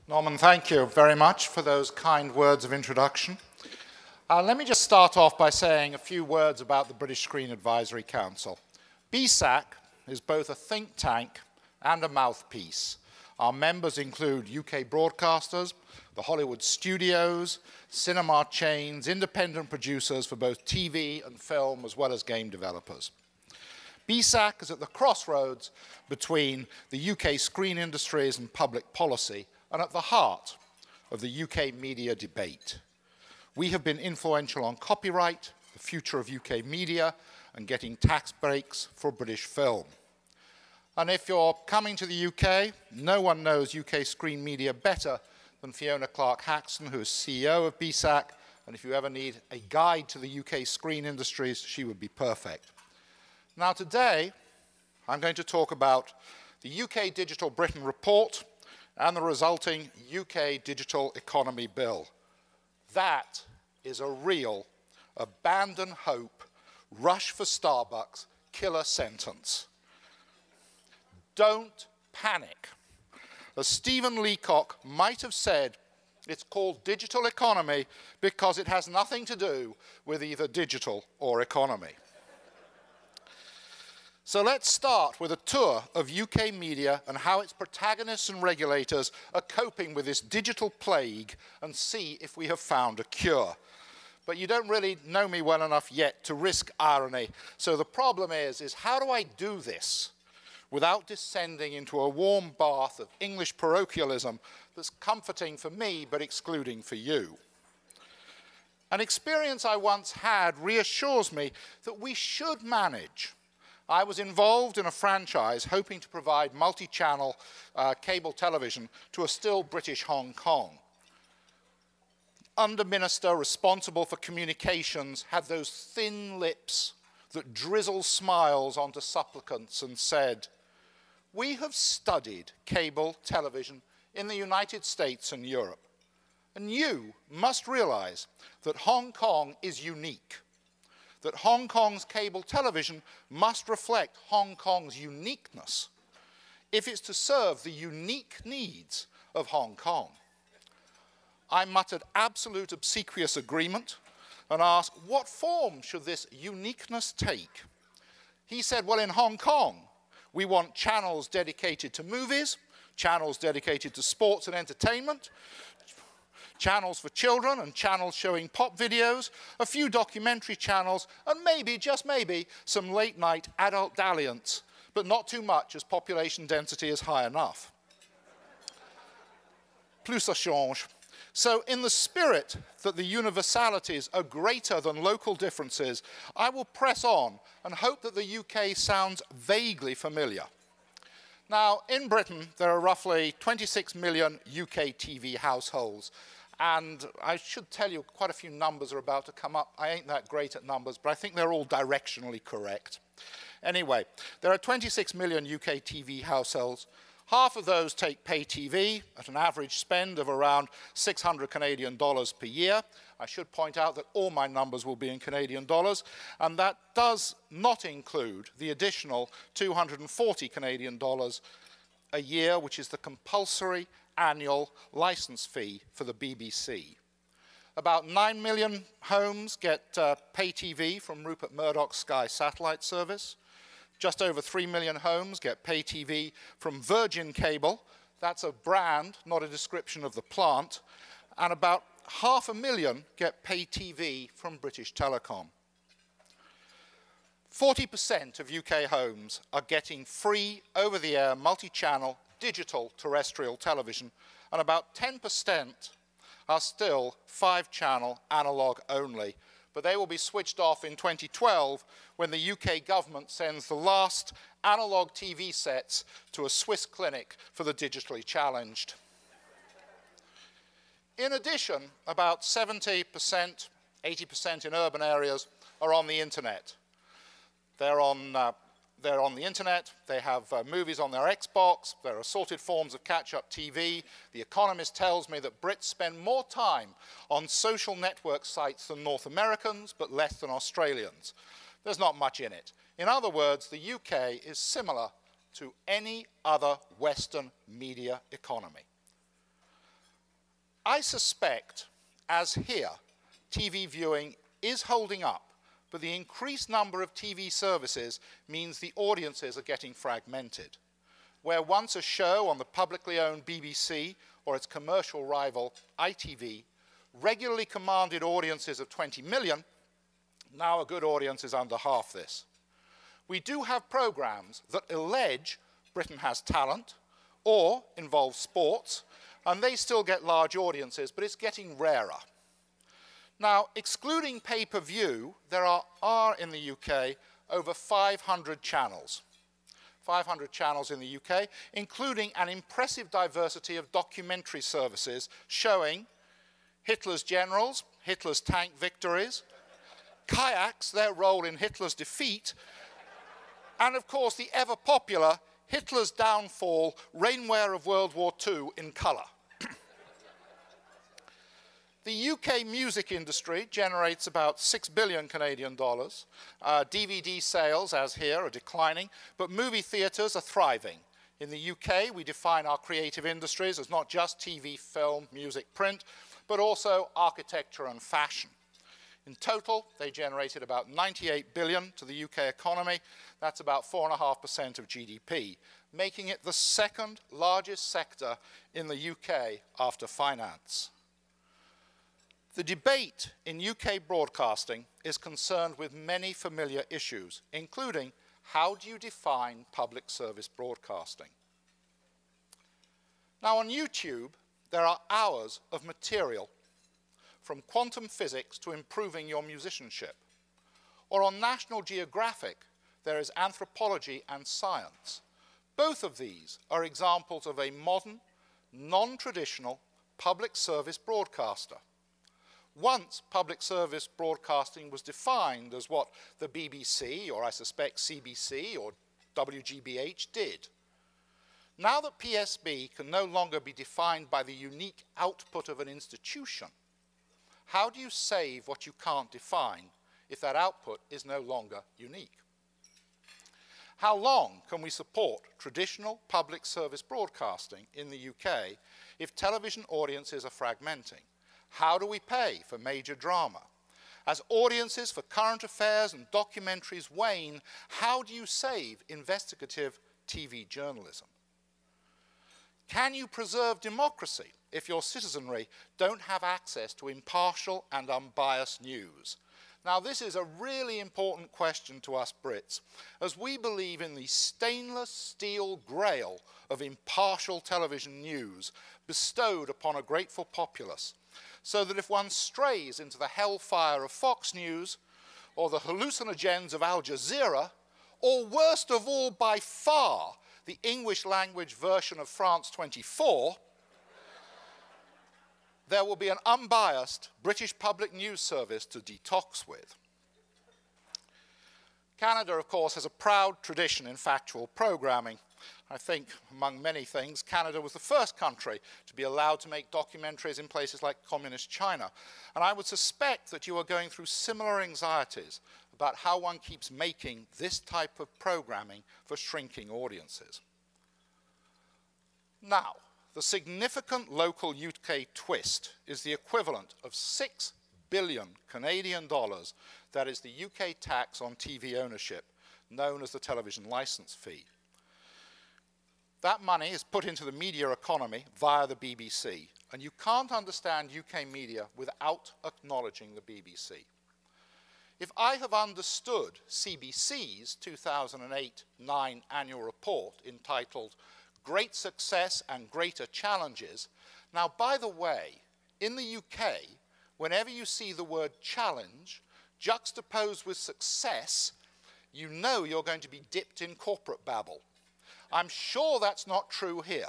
Norman, thank you very much for those kind words of introduction. Let me just start off by saying a few words about the British Screen Advisory Council. BSAC is both a think tank and a mouthpiece. Our members include UK broadcasters, the Hollywood studios, cinema chains, independent producers for both TV and film, as well as game developers. BSAC is at the crossroads between the UK screen industries and public policy, and at the heart of the UK media debate. We have been influential on copyright, the future of UK media, and getting tax breaks for British film. And if you're coming to the UK, no one knows UK screen media better than Fiona Clark-Haxton, who is CEO of BSAC, and if you ever need a guide to the UK screen industries, she would be perfect. Now today, I'm going to talk about the UK Digital Britain report and the resulting UK Digital Economy Bill. That is a real abandon hope, rush for Starbucks, killer sentence. Don't panic. As Stephen Leacock might have said, it's called digital economy because it has nothing to do with either digital or economy. So let's start with a tour of UK media and how its protagonists and regulators are coping with this digital plague and see if we have found a cure. But you don't really know me well enough yet to risk irony. So the problem is how do I do this without descending into a warm bath of English parochialism that's comforting for me but excluding for you? An experience I once had reassures me that we should manage. I was involved in a franchise hoping to provide multi-channel cable television to a still British Hong Kong. Under minister responsible for communications had those thin lips that drizzle smiles onto supplicants and said, "We have studied cable television in the United States and Europe, and you must realize that Hong Kong is unique. That Hong Kong's cable television must reflect Hong Kong's uniqueness if it's to serve the unique needs of Hong Kong." I muttered absolute obsequious agreement and asked, what form should this uniqueness take? He said, well, in Hong Kong, we want channels dedicated to movies, channels dedicated to sports and entertainment, channels for children and channels showing pop videos, a few documentary channels, and maybe, just maybe, some late-night adult dalliance, but not too much as population density is high enough. Plus ça change. So in the spirit that the universalities are greater than local differences, I will press on and hope that the UK sounds vaguely familiar. Now, in Britain, there are roughly 26 million UK TV households. And I should tell you, quite a few numbers are about to come up. I ain't that great at numbers, but I think they're all directionally correct. Anyway, there are 26 million UK TV households. Half of those take pay TV at an average spend of around 600 Canadian dollars per year. I should point out that all my numbers will be in Canadian dollars, and that does not include the additional 240 Canadian dollars a year, which is the compulsory annual license fee for the BBC. About 9 million homes get pay TV from Rupert Murdoch's Sky satellite service. Just over 3 million homes get pay TV from Virgin Cable. That's a brand, not a description of the plant. And about 500,000 get pay TV from British Telecom. 40% of UK homes are getting free over-the-air multi-channel digital terrestrial television, and about 10% are still 5-channel analog only. But they will be switched off in 2012 when the UK government sends the last analog TV sets to a Swiss clinic for the digitally challenged. In addition, about 70%, 80% in urban areas are on the internet. They're on the internet, they have movies on their Xbox, there are assorted forms of catch-up TV. The Economist tells me that Brits spend more time on social network sites than North Americans, but less than Australians. There's not much in it. In other words, the UK is similar to any other Western media economy. I suspect, as here, TV viewing is holding up, but the increased number of TV services means the audiences are getting fragmented. Where once a show on the publicly owned BBC or its commercial rival ITV regularly commanded audiences of 20 million, now a good audience is under half this. We do have programs that allege Britain has talent or involve sports, and they still get large audiences, but it's getting rarer. Now, excluding pay-per-view, there are in the UK over 500 channels. 500 channels in the UK, including an impressive diversity of documentary services showing Hitler's generals, Hitler's tank victories, kayaks, their role in Hitler's defeat, and of course the ever-popular Hitler's downfall, rainwear of World War II in colour. The UK music industry generates about 6 billion Canadian dollars. DVD sales, as here, are declining, but movie theatres are thriving. In the UK, we define our creative industries as not just TV, film, music, print, but also architecture and fashion. In total, they generated about 98 billion to the UK economy. That's about 4.5% of GDP, making it the second largest sector in the UK after finance. The debate in UK broadcasting is concerned with many familiar issues, including how do you define public service broadcasting? Now on YouTube, there are hours of material, from quantum physics to improving your musicianship. Or on National Geographic, there is anthropology and science. Both of these are examples of a modern, non-traditional public service broadcaster. Once public service broadcasting was defined as what the BBC, or I suspect CBC, or WGBH did. Now that PSB can no longer be defined by the unique output of an institution, how do you save what you can't define if that output is no longer unique? How long can we support traditional public service broadcasting in the UK if television audiences are fragmenting? How do we pay for major drama? As audiences for current affairs and documentaries wane, how do you save investigative TV journalism? Can you preserve democracy if your citizenry don't have access to impartial and unbiased news? Now, this is a really important question to us Brits, as we believe in the stainless steel grail of impartial television news bestowed upon a grateful populace, so that if one strays into the hellfire of Fox News, or the hallucinogens of Al Jazeera, or worst of all by far, the English language version of France 24, there will be an unbiased British public news service to detox with. Canada, of course, has a proud tradition in factual programming. I think, among many things, Canada was the first country to be allowed to make documentaries in places like communist China. And I would suspect that you are going through similar anxieties about how one keeps making this type of programming for shrinking audiences. Now, the significant local UK twist is the equivalent of 6 billion Canadian dollars, that is the UK tax on TV ownership, known as the television license fee. That money is put into the media economy via the BBC, and you can't understand UK media without acknowledging the BBC. If I have understood CBC's 2008-9 annual report entitled Great Success and Greater Challenges, now by the way, in the UK, whenever you see the word challenge juxtaposed with success, you know you're going to be dipped in corporate babble. I'm sure that's not true here.